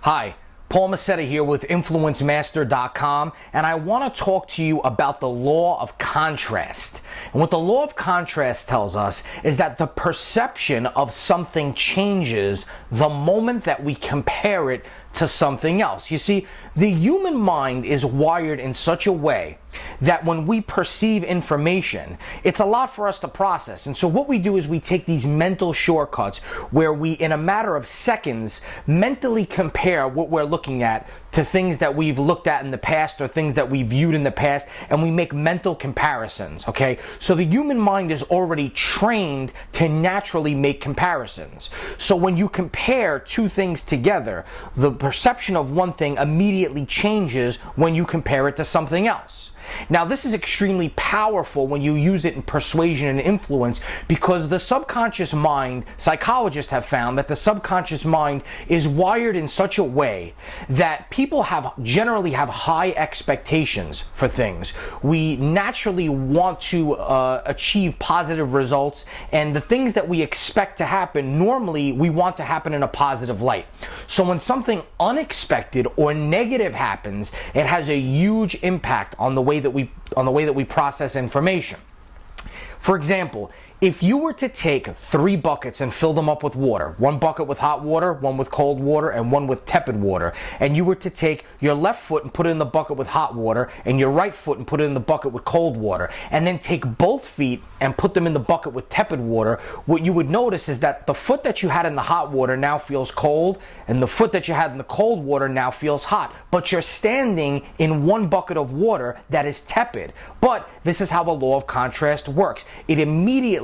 Hi, Paul Mascetta here with InfluenceMaster.com, and I want to talk to you about the law of contrast. And what the law of contrast tells us is that the perception of something changes the moment that we compare it to something else. You see, the human mind is wired in such a way that when we perceive information, it's a lot for us to process. And so what we do is we take these mental shortcuts where we, in a matter of seconds, mentally compare what we're looking at to things that we've looked at in the past or things that we viewed in the past, and we make mental comparisons, okay? So the human mind is already trained to naturally make comparisons. So when you compare two things together, the perception of one thing immediately changes when you compare it to something else. Now, this is extremely powerful when you use it in persuasion and influence, because the subconscious mind, psychologists have found that the subconscious mind is wired in such a way that people generally have high expectations for things. We naturally want to achieve positive results, and the things that we expect to happen, normally we want to happen in a positive light. So when something unexpected or negative happens, it has a huge impact on the way that we process information. For example, if you were to take 3 buckets and fill them up with water, 1 bucket with hot water, 1 with cold water, and 1 with tepid water, and you were to take your left foot and put it in the bucket with hot water and your right foot and put it in the bucket with cold water, and then take both feet and put them in the bucket with tepid water, what you would notice is that the foot that you had in the hot water now feels cold, and the foot that you had in the cold water now feels hot. But you're standing in 1 bucket of water that is tepid. But this is how the law of contrast works.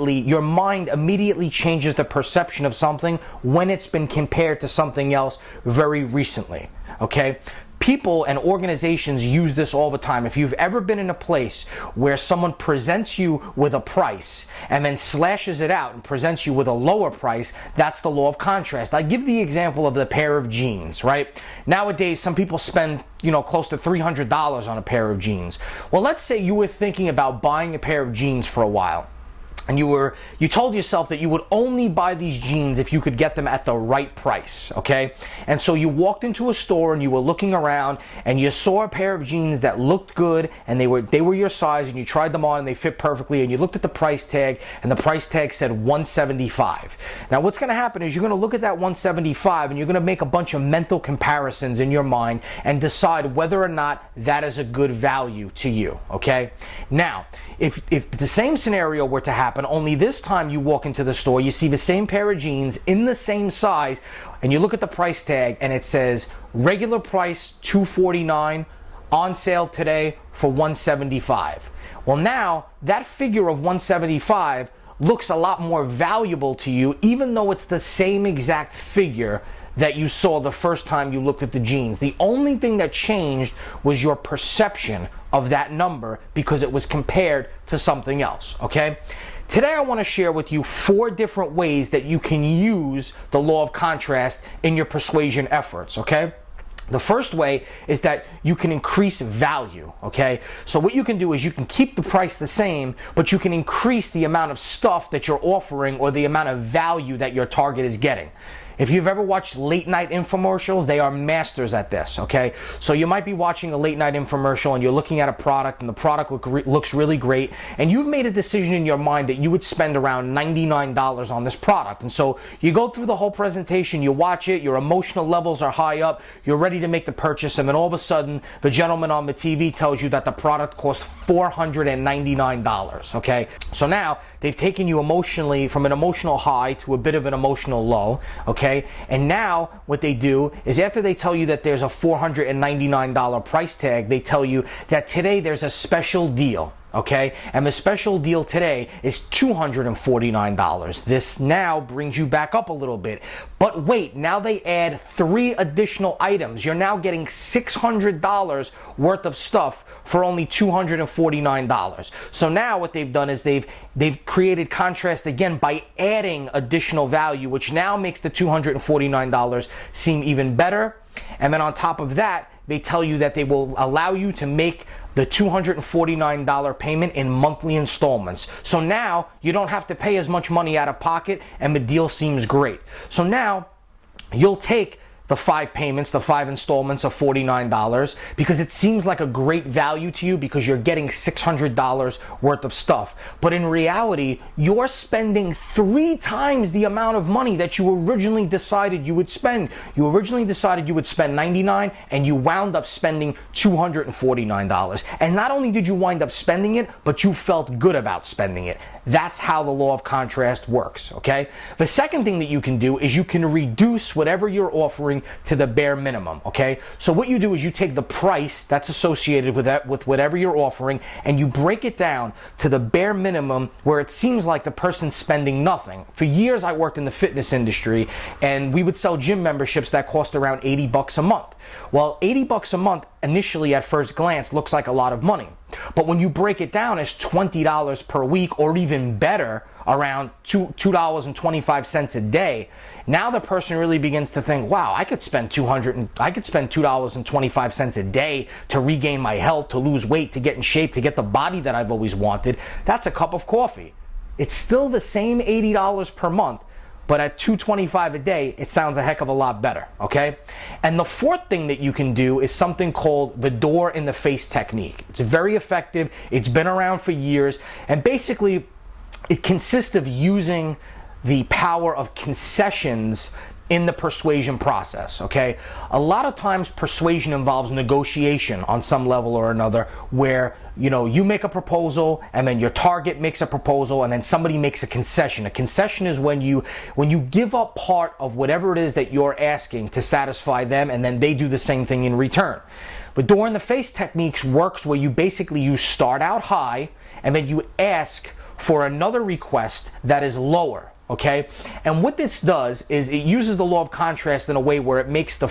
Your mind immediately changes the perception of something when it's been compared to something else very recently, okay? People and organizations use this all the time. If you've ever been in a place where someone presents you with a price and then slashes it out and presents you with a lower price, that's the law of contrast. I give the example of the pair of jeans, right? Nowadays, some people spend close to $300 on a pair of jeans. Well, let's say you were thinking about buying a pair of jeans for a while, and you told yourself that you would only buy these jeans if you could get them at the right price, okay? And so you walked into a store and you were looking around and you saw a pair of jeans that looked good and they were your size, and you tried them on and they fit perfectly, and you looked at the price tag and the price tag said $175. Now what's going to happen is you're going to look at that $175 and you're going to make a bunch of mental comparisons in your mind and decide whether or not that is a good value to you, okay? Now, if the same scenario were to happen, only this time you walk into the store, you see the same pair of jeans in the same size, and you look at the price tag and it says regular price $249, on sale today for $175. Well, now that figure of $175 looks a lot more valuable to you, even though it's the same exact figure that you saw the first time you looked at the jeans. The only thing that changed was your perception of that number because it was compared to something else, okay? Today I want to share with you 4 different ways that you can use the law of contrast in your persuasion efforts, okay? The first way is that you can increase value, okay? So what you can do is you can keep the price the same, but you can increase the amount of stuff that you're offering or the amount of value that your target is getting. If you've ever watched late night infomercials, they are masters at this, okay? So you might be watching a late night infomercial and you're looking at a product and the product looks really great, and you've made a decision in your mind that you would spend around $99 on this product. And so you go through the whole presentation, you watch it, your emotional levels are high up, you're ready to make the purchase, and then all of a sudden the gentleman on the TV tells you that the product costs $499, okay? So now they've taken you emotionally from an emotional high to a bit of an emotional low, okay? And now what they do is, after they tell you that there's a $499 price tag, they tell you that today there's a special deal, okay? And the special deal today is $249. This now brings you back up a little bit. But wait, now they add 3 additional items. You're now getting $600 worth of stuff for only $249. So now what they've done is they've created contrast again by adding additional value, which now makes the $249 seem even better. And then on top of that, they tell you that they will allow you to make the $249 payment in monthly installments. So now you don't have to pay as much money out of pocket, and the deal seems great. So now you'll take the 5 payments, the 5 installments of $49 because it seems like a great value to you because you're getting $600 worth of stuff. But in reality, you're spending 3 times the amount of money that you originally decided you would spend. You originally decided you would spend $99 and you wound up spending $249. And not only did you wind up spending it, but you felt good about spending it. That's how the law of contrast works, okay? The second thing that you can do is you can reduce whatever you're offering to the bare minimum, okay? So what you do is you take the price that's associated with that, with whatever you're offering, and you break it down to the bare minimum where it seems like the person's spending nothing. For years I worked in the fitness industry and we would sell gym memberships that cost around $80 a month. Well, $80 a month initially at first glance looks like a lot of money. But when you break it down as $20 per week or even better, around $2.25 a day, now the person really begins to think, wow, I could spend $2.25 a day to regain my health, to lose weight, to get in shape, to get the body that I've always wanted. That's a cup of coffee. It's still the same $80 per month, but at $2.25 a day, it sounds a heck of a lot better, okay? And the fourth thing that you can do is something called the door in the face technique. It's very effective. It's been around for years. And basically, it consists of using the power of concessions in the persuasion process, okay? A lot of times persuasion involves negotiation on some level or another where, you know, you make a proposal and then your target makes a proposal and then somebody makes a concession. A concession is when you give up part of whatever it is that you're asking to satisfy them and then they do the same thing in return. The door in the face techniques works where you start out high and then you ask for another request that is lower. Okay, and what this does is it uses the law of contrast in a way where it makes the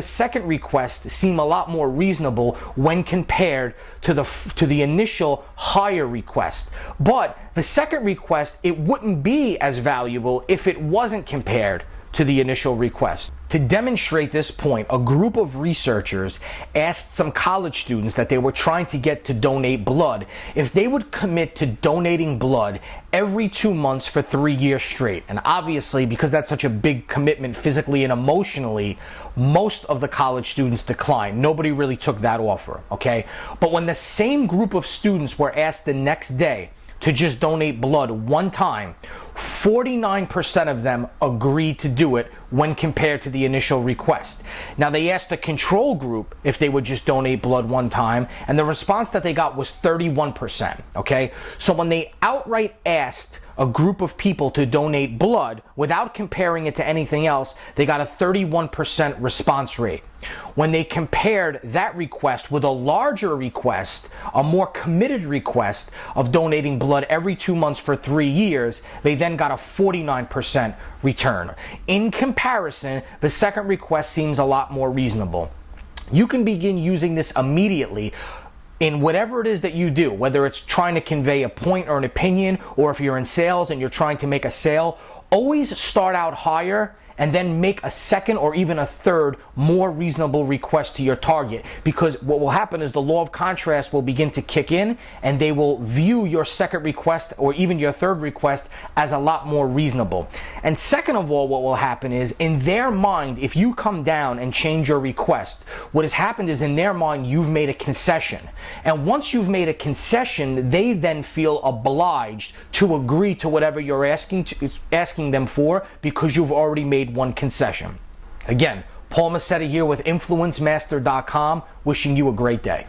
second request seem a lot more reasonable when compared to the initial higher request. But the second request, it wouldn't be as valuable if it wasn't compared to the initial request. To demonstrate this point, a group of researchers asked some college students that they were trying to get to donate blood if they would commit to donating blood every 2 months for 3 years straight. And obviously, because that's such a big commitment physically and emotionally, most of the college students declined. Nobody really took that offer, okay? But when the same group of students were asked the next day to just donate blood one time, 49% of them agreed to do it when compared to the initial request. Now, they asked a control group if they would just donate blood one time, and the response that they got was 31%, okay? So when they outright asked a group of people to donate blood without comparing it to anything else, they got a 31% response rate. When they compared that request with a larger request, a more committed request of donating blood every 2 months for 3 years, they then got a 49% return. In comparison, the second request seems a lot more reasonable. You can begin using this immediately in whatever it is that you do, whether it's trying to convey a point or an opinion, or if you're in sales and you're trying to make a sale. Always start out higher and then make a second or even a third more reasonable request to your target, because what will happen is the law of contrast will begin to kick in and they will view your second request or even your third request as a lot more reasonable. And second of all, what will happen is in their mind, if you come down and change your request, what has happened is in their mind you've made a concession, and once you've made a concession, they then feel obliged to agree to whatever you're asking them for, because you've already made one concession. Again, Paul Mascetta here with InfluenceMaster.com, wishing you a great day.